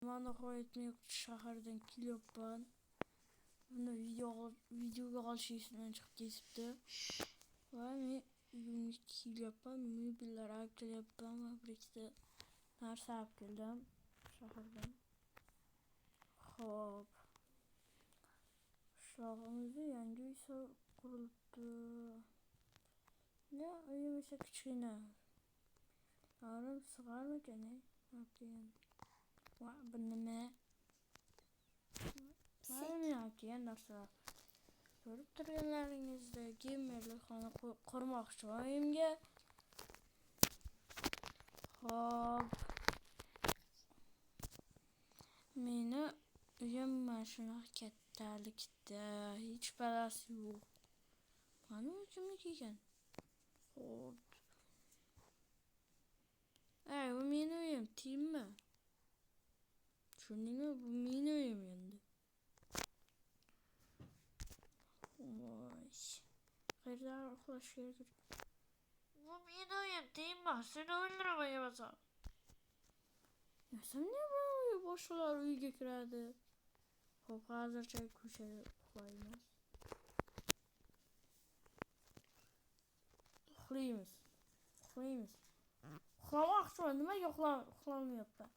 Ben nihoyat men shahardan kelyapman. Buni videoga olish bilan chiqib ketibdi. Va men uyimga kelyapman. Mebellar olib kelyapman va bir ikkita narsa olib keldim shahardan. Xo'p. Qishlog'imizda yangi uy qurilibdi. Ne, uyim esa kichkina. Yarim sig'armikan? Va bu nima? Mana yo'q narsa. Ko'rib turganlaringizdek gamerlik xona qurmoqchiman uyimga. Xo'p. Meni uyim mana shunaqa kattalikda, hech balasi yo'q. Mana kimniki ekan? Xo'p. Bu meni uyim, tiyinmi? Tushundingmi? Bu meni uyim endi. Voy. Qayerda uxlash kerak? Bu meni uyim, tiyinmi? Seni o'ldiraman yemasam. Yasam ne bu boshqalar uyga kiradi? Xo'p, hozircha ko'chada uxlaymiz. Uxlaymiz. Uxlamoqchiman, nimaga uxlamayapman?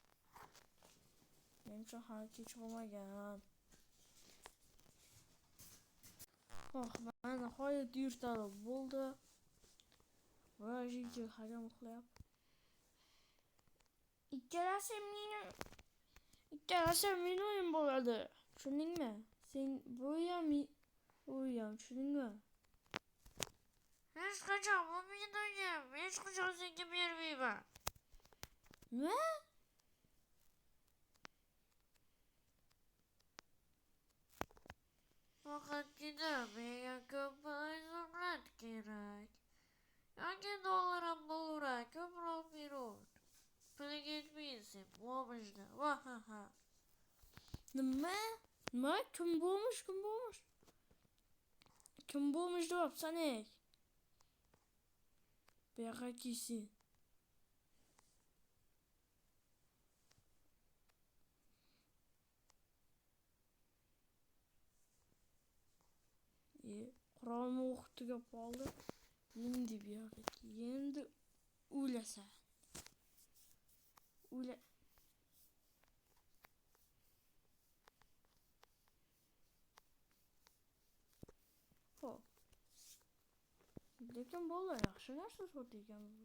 Menimcha hali kech bo'lmagan. Mana nihoyat ertalab bo'ldi. Va jijji hajam uxlayapti. Ikkalasi meni uyim bo'ladi. Tushundingmi? Sen bu uyam, tushundingmi? Hech qachon bu meni uyim. Hech qachon senga bermayman. Nima? Faqatgina menga ko'p pul kerak. Yoki dollarim bo'larak ko'proq berur. Puliga yetmaysan, bo'lmishda. Vahaha. Nima? Kim bo'lmish? Kim bo'lmish deyapsan ey? Bu yoqqa kelsin. Qur'onni o'qib tugab qoldi. Endi bu yoqqa endi o'ylasa. Xo'p. Lekin bo'ldi, yaxshi narsa sotdi ekan bu.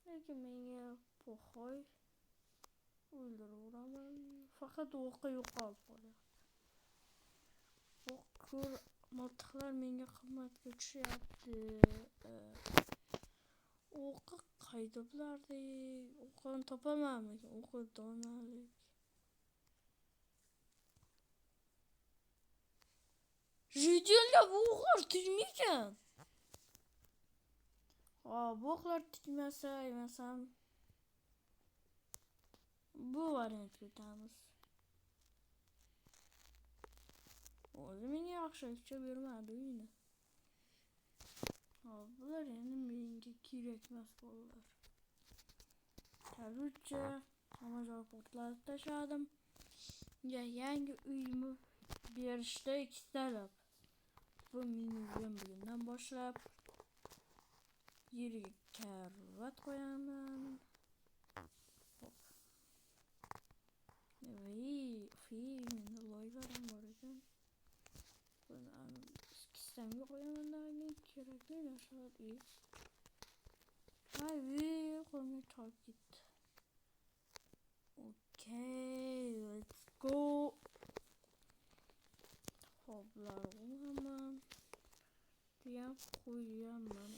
Lekin menga po'xoy o'ldiraveraman. Faqat o'qi yo'qolib qolyapti. Miltiqlar menga qimmatga tushyapti. O'qi qayda bulardik? O'qini topamanmi? O'qi donalik. Jiddiy bu o'qlar tegmaykan. Bu o'qlar tegmasa, yemasam bu variantga o'tamiz. O'zi menga yaxshilikcha bermadi uyni. Bular endi menga kerak emas bolalar. Tabiiyki, amazon portlatib tashladim. Yangi uyimni berishda ikkitalab. Bu meni uyim bugundan boshlab yeriga karvat qo'yaman. Hop. Menda loylar ham bor ekan. Buni sistemga qo'yaman da kerakli narsalar. Qo'limga chopib ketdi. Okay, let's go. Hoplar olaman. Diyam qo'yaman.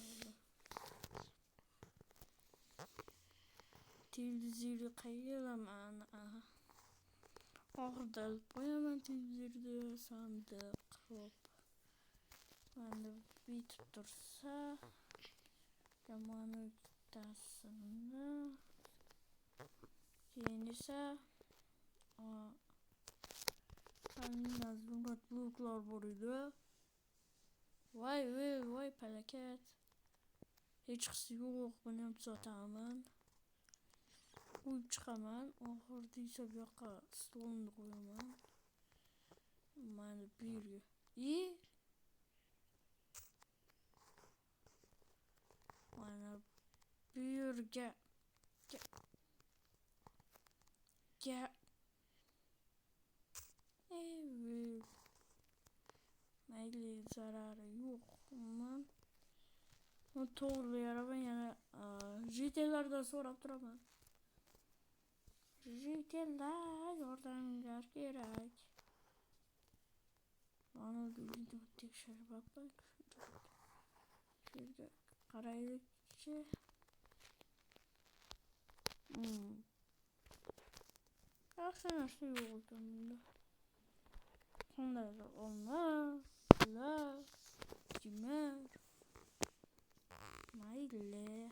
Televizorni qayeraman. Oxirida qo'yaman televizorni, sandiq. Hop. Mana bitib tursa, mana bittasini. Keyin esa nazmat bloklar bor edi. Voy palakat. Hech qisi yo'q, buni ham sotaman. qo'yib chiqaman. Oxirida esa bu yoqqa stolni qo'yaman. Mana bu yerga. Mana bu yerga mayli, zarari yo'q. Men to'g'rilayapman, yana jitellardan so'rab turaman. Jitellar yordaminglar kerak. Mana bu yerni tekshirib bakmang. Shunga qaraylikchi. Yaxshi narsa yo'q ekan bunda. Qandaydir olma, pullar, kimar. Mayli.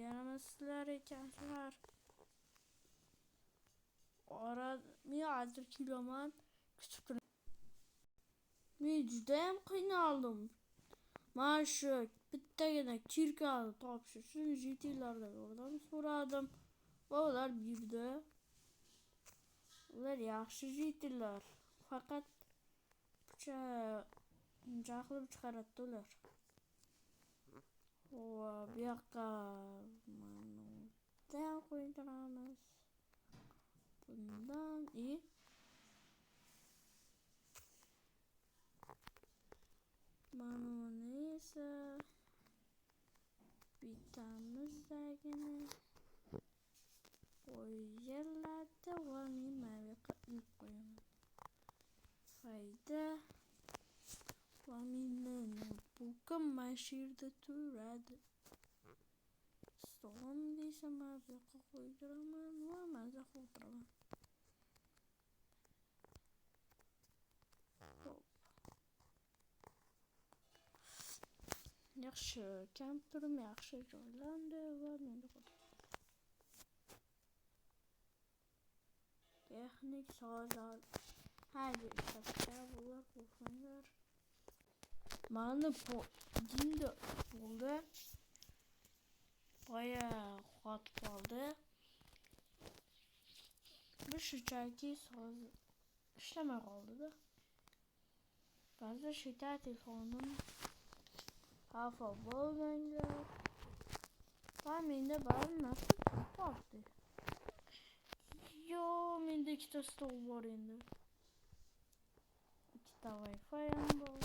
Yana sizlar ekansizlar. Men hozir kelaman. Kutib turing. Men juda ham qiynaldim. Mana shu bittagina kirkani topish uchun jitellardan yordam so'radim. Ular berdi. Ular yaxshi jitellar. Faqat jahlim chiqaradi ular. Bu yoqqa mana qo'ydiramiz. Bundan mana esa bitamizdagina qo'yiladi va men mana bu yoqqa qo'yaman. Foyda va mening notebookim mana shu yerda turadi. Stolim desa mana bu yoqqa qo'ydiraman va maza qildiraman. Yaxshi, kampirim yaxshi joylandi va menda texnik sozlar hali ishlashda bular qo'shinglar. Mana bu dinda bo'ldi. Boya qotib qoldi. Bu shunchaki soz ishlamay qoldi-da. Ba'zi shita telefonim xafa bo'lmanglar. Va menda bari narsa topdi. Menda ikkita stol bor endi. Ikkita Wi-Fi ham bor.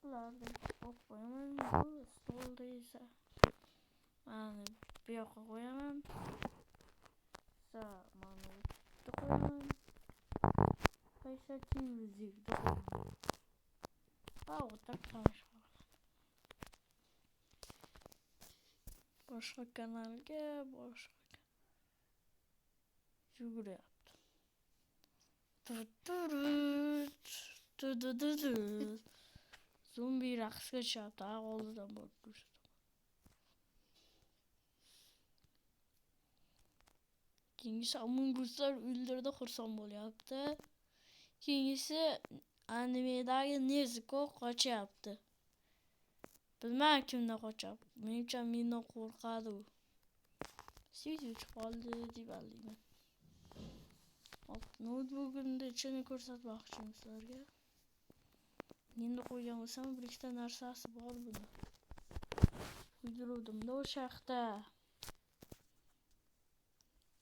Ularni olib qo'yaman. Bu stolda esa mana bu yoqqa qo'yaman. Mana bu yerga qo'yaman. Qaysi televizorga qo'yaman. Va o'tirib tomosha qilaman. Boshqa kanalga yuguryapti. Zombi raqsga tushyapti. Oldidan borib ko'rsataman. Keyingisi Among Us'lar uylarida xursand bo'lyapti. Keyingisi animedagi Nezuko qochyapti. Bilmayman kimdan qochyapti. Menimcha mendan qo'rqadi u. Video chiqoldi deb o'ylayman. Notebookimda ichini ko'rsatmoqchiman sizlarga. Endi qo'ygan bo'lsam bir ikkita narsasi bor buni. Uydiruvdim-da o'sha yoqda.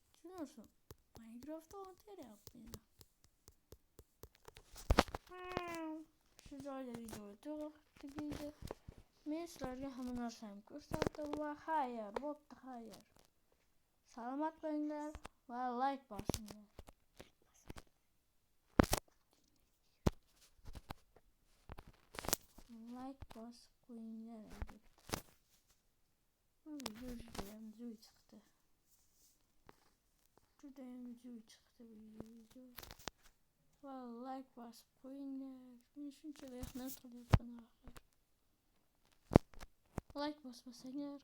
Tushunarsiz? Minecraftda o'tiryapti. Shu joyda video tugaydi. Men sizlarga hamma narsani ko'rsatdim va xayr, bo'pti, xayr. Salomat bo'linglar va like bosinglar. Like bosib qo'yinglar albatta. Bu video judayam zo'r chiqdi. Va like bosib qo'yinglar. Men shunchalik mehnat qilyapman axir. Like bosmasanglar